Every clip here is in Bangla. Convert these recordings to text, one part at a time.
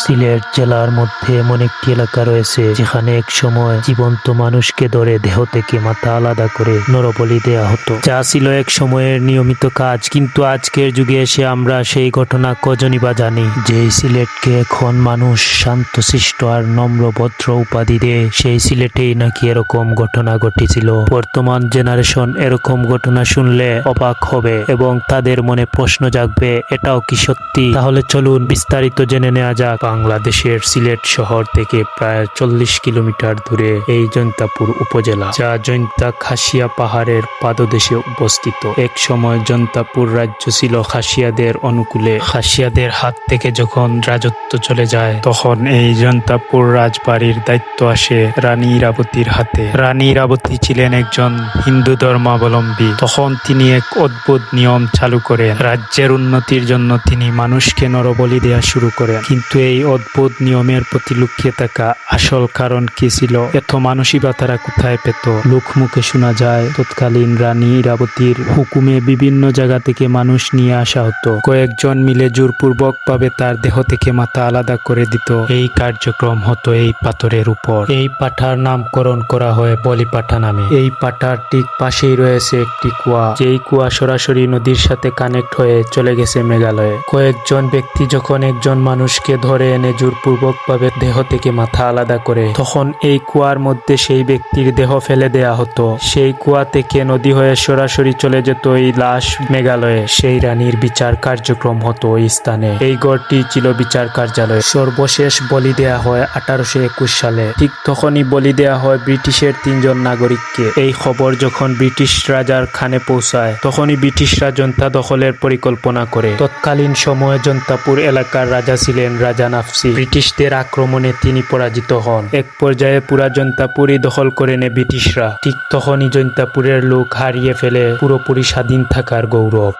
সিলেট জেলার মধ্যে এমন একটি এলাকা রয়েছে যেখানে এক সময় জীবন্ত মানুষকে ধরে দেহ থেকে মাথা আলাদা করে নরবলি দেয়া হতো, যা ছিল এক সময়ের নিয়মিত কাজ। কিন্তু আজকের যুগে এসে আমরা সেই ঘটনা কজনই বা জানি। যেই সিলেটকে এখন মানুষ শান্তশিষ্ট আর নম্র ভদ্র উপাধি দেয়, সেই সিলেটেই নাকি এরকম ঘটনা ঘটেছিল। বর্তমান জেনারেশন এরকম ঘটনা শুনলে অবাক হবে এবং তাদের মনে প্রশ্ন জাগবে, এটাও কি সত্যি? তাহলে চলুন বিস্তারিত জেনে নেওয়া যাক। বাংলাদেশের সিলেট শহর থেকে প্রায় 40 কিলোমিটার দূরে এই জৈন্তাপুর উপজেলা, যা জৈন্তা খাসিয়া পাহাড়ের পাদদেশে অবস্থিত। এক সময় জৈন্তাপুর রাজ্য ছিল খাসিয়াদের অনুকূলে। খাসিয়াদের হাত থেকে যখন রাজত্ব চলে যায়, তখন এই জৈন্তাপুর রাজবাড়ির দায়িত্ব আসে রানী ইরাবতীর হাতে। রানী ইরাবতী ছিলেন একজন হিন্দু ধর্মাবলম্বী। তখন তিনি এক অদ্ভুত নিয়ম চালু করেন। রাজ্যের উন্নতির জন্য তিনি মানুষকে নরবলি দেয়া শুরু করেন। কিন্তু এই অদ্ভুত নিয়মের প্রতি লুকিয়ে থাকা আসল কারণ কি ছিল? এত মানুষই বা তারা কোথায় পেত? লোকমুখে শোনা যায়, তৎকালীন রানী ইরাবতীর হুকুমে বিভিন্ন জায়গা থেকে মানুষ নিয়ে আসা হতো। কয়েকজন মিলে জোরপূর্বক ভাবে তার দেহ থেকে মাথা আলাদা করে দিত। এই কার্যক্রম হতো এই পাথরের উপর। এই পাঠার নামকরণ করা হয় বলি পাঠা নামে। এই পাঠার ঠিক পাশেই রয়েছে একটি কুয়া, যেই কুয়া সরাসরি নদীর সাথে কানেক্ট হয়ে চলে গেছে মেঘালয়ে। কয়েকজন ব্যক্তি যখন একজন মানুষকে ধরে এনে জোরপূর্বক ভাবে দেহ থেকে মাথা আলাদা করে, তখন এই কুয়ার মধ্যে সেই ব্যক্তির দেহ ফেলে দেয়া হতো। সেই কুয়া থেকে নদী হয়ে সরাসরি চলে যেত এই লাশ মেঘালয়ে। সেই রানীর বিচার কার্যক্রম হতো ওই স্থানে। এই গড়টি ছিল বিচার কার্যালয়। সর্বশেষ বলি দেয়া হয় 1821 সালে। ঠিক তখনই বলি দেয়া হয় ব্রিটিশের 3 জন নাগরিককে। এই খবর যখন ব্রিটিশ রাজার কানে পৌঁছায়, তখনই ব্রিটিশরা জৈন্তা দখলের পরিকল্পনা করে। তৎকালীন সময়ে জৈন্তাপুর এলাকার রাজা ছিলেন রাজা নাফসি। ব্রিটিশদের আক্রমণে তিনি পরাজিত হন। এক পর্যায়ে পুরা জৈন্তাপুরই দখল করে নেয় ব্রিটিশরা। ঠিক তখনই জৈন্তাপুরের লোক হারিয়ে ফেলে পুরোপুরি স্বাধীন থাকার গৌরব।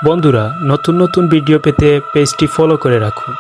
বন্ধুরা, নতুন নতুন ভিডিও পেতে পেজটি ফলো করে রাখুন।